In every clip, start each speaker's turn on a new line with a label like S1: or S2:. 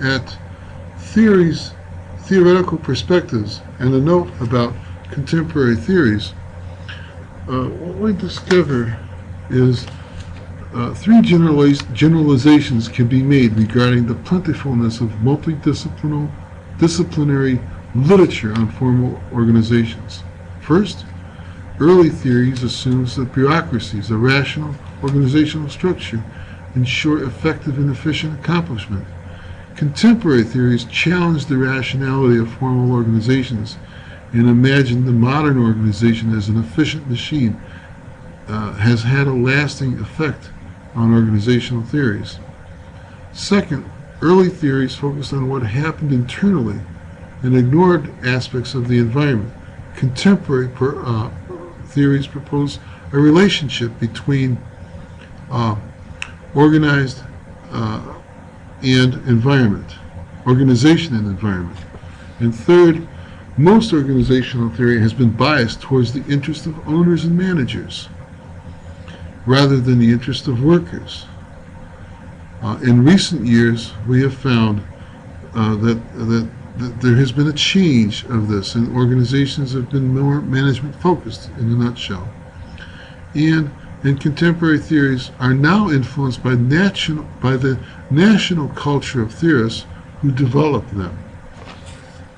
S1: at theoretical perspectives, and a note about contemporary theories, what we discover is three generalizations can be made regarding the plentifulness of multidisciplinary literature on formal organizations. First, early theories assumes that bureaucracies, a rational organizational structure, ensure effective and efficient accomplishment. Contemporary theories challenge the rationality of formal organizations and imagine the modern organization as an efficient machine has had a lasting effect on organizational theories. Second, early theories focused on what happened internally and ignored aspects of the environment. Contemporary theories propose a relationship between organized and environment, organization and environment. And third, most organizational theory has been biased towards the interest of owners and managers rather than the interest of workers. In recent years, we have found that there has been a change of this, and organizations have been more management focused in a nutshell. And contemporary theories are now influenced by the national culture of theorists who developed them.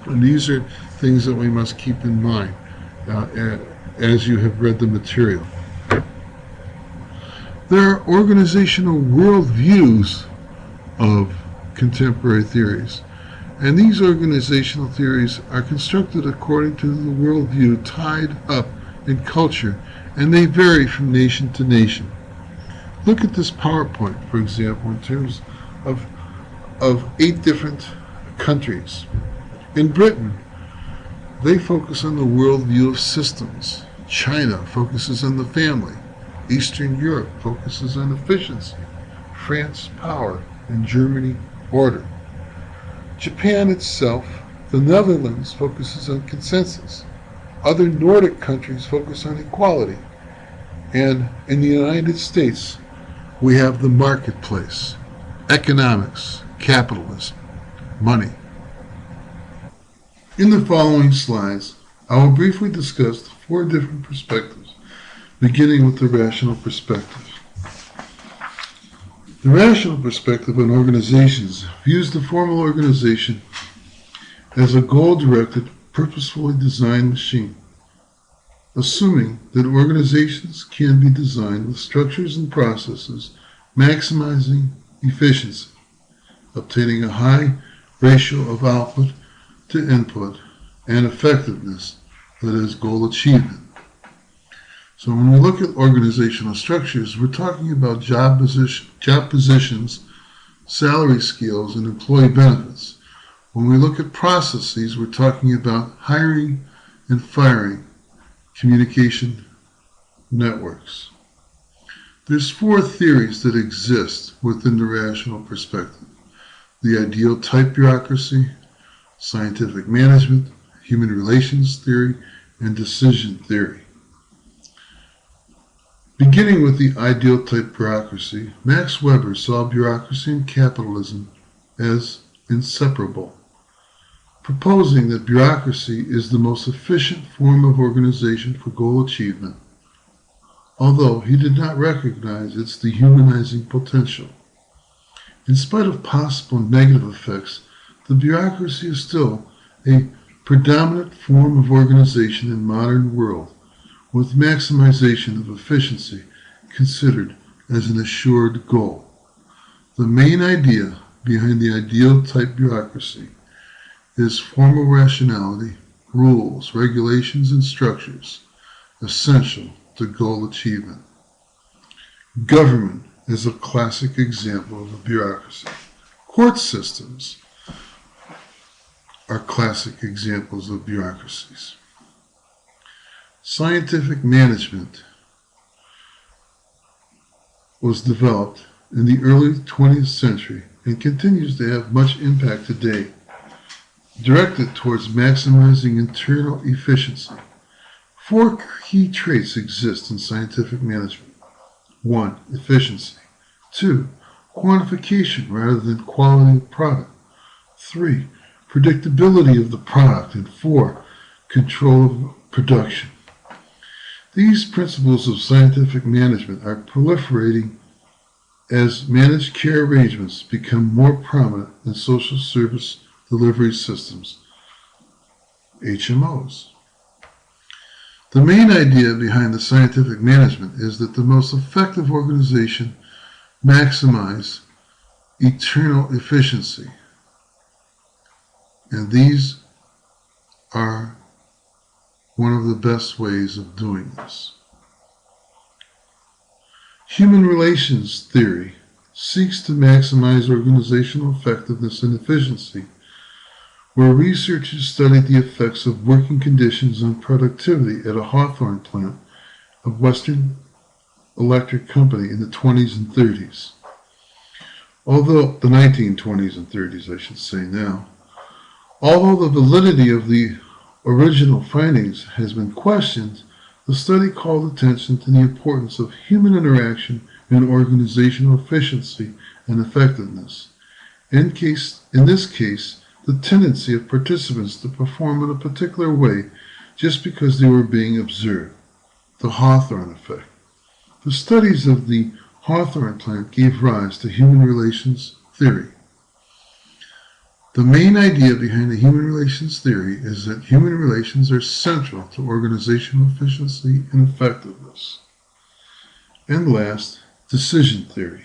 S1: And these are things that we must keep in mind as you have read the material. There are organizational worldviews of contemporary theories, and these organizational theories are constructed according to the worldview tied up in culture, and they vary from nation to nation. Look at this PowerPoint, for example, in terms of 8 different countries. In Britain, they focus on the worldview of systems. China focuses on the family. Eastern Europe focuses on efficiency. France, power. And Germany, order. Japan itself, the Netherlands, focuses on consensus. Other Nordic countries focus on equality. And in the United States, we have the marketplace, economics, capitalism, money. In the following slides, I will briefly discuss the 4 different perspectives, beginning with the rational perspective. The rational perspective on organizations views the formal organization as a goal-directed, purposefully designed machine, assuming that organizations can be designed with structures and processes maximizing efficiency, obtaining a high ratio of output to input, and effectiveness, that is, goal achievement. So when we look at organizational structures, we're talking about job positions, salary scales, and employee benefits. When we look at processes, we're talking about hiring and firing, communication networks. There's 4 theories that exist within the rational perspective: the ideal type bureaucracy, scientific management, human relations theory, and decision theory. Beginning with the ideal type bureaucracy, Max Weber saw bureaucracy and capitalism as inseparable, proposing that bureaucracy is the most efficient form of organization for goal achievement, although he did not recognize its dehumanizing potential. In spite of possible negative effects, the bureaucracy is still a predominant form of organization in the modern world, with maximization of efficiency considered as an assured goal. The main idea behind the ideal type bureaucracy is formal rationality, rules, regulations, and structures essential to goal achievement. Government is a classic example of a bureaucracy. Court systems are classic examples of bureaucracies. Scientific management was developed in the early 20th century and continues to have much impact today, directed towards maximizing internal efficiency. 4 key traits exist in scientific management. 1. Efficiency. 2. Quantification rather than quality of product. 3. Predictability of the product. And 4. Control of production. These principles of scientific management are proliferating as managed care arrangements become more prominent in social service delivery systems, HMOs. The main idea behind the scientific management is that the most effective organization maximize internal efficiency. And these are one of the best ways of doing this. Human relations theory seeks to maximize organizational effectiveness and efficiency, where researchers studied the effects of working conditions on productivity at a Hawthorne plant of Western Electric Company in the 20s and 30s. Although the 1920s and 30s, I should say now. Although the validity of the original findings has been questioned, the study called attention to the importance of human interaction in organizational efficiency and effectiveness. In this case, the tendency of participants to perform in a particular way just because they were being observed, the Hawthorne effect. The studies of the Hawthorne plant gave rise to human relations theory. The main idea behind the human relations theory is that human relations are central to organizational efficiency and effectiveness. And last, decision theory,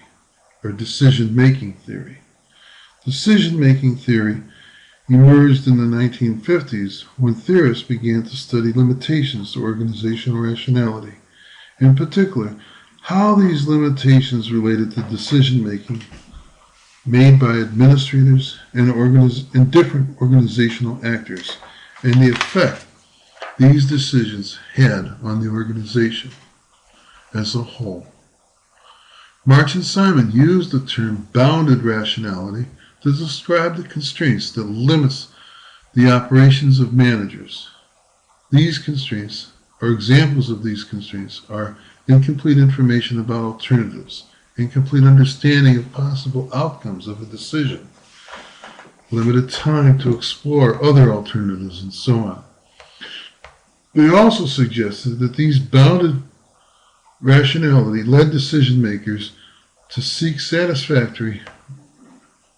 S1: or decision-making theory. Decision-making theory emerged in the 1950s when theorists began to study limitations to organizational rationality. In particular, how these limitations related to decision-making made by administrators and different organizational actors, and the effect these decisions had on the organization as a whole. March and Simon used the term bounded rationality to describe the constraints that limits the operations of managers. These constraints, or examples of these constraints, are incomplete information about alternatives, incomplete understanding of possible outcomes of a decision, limited time to explore other alternatives, and so on. They also suggested that these bounded rationality led decision makers to seek satisfactory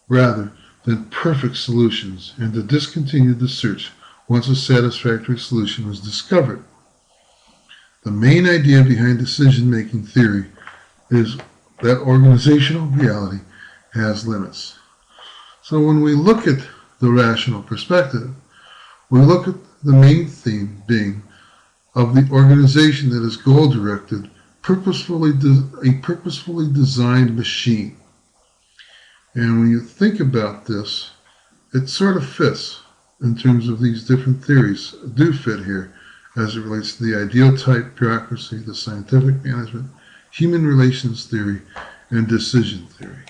S1: rather than perfect solutions and to discontinue the search once a satisfactory solution was discovered. The main idea behind decision-making theory is that organizational reality has limits. So when we look at the rational perspective, we look at the main theme being of the organization that is goal-directed, a purposefully designed machine. And when you think about this, it sort of fits in terms of these different theories do fit here as it relates to the ideal type bureaucracy, the scientific management, human relations theory, and decision theory.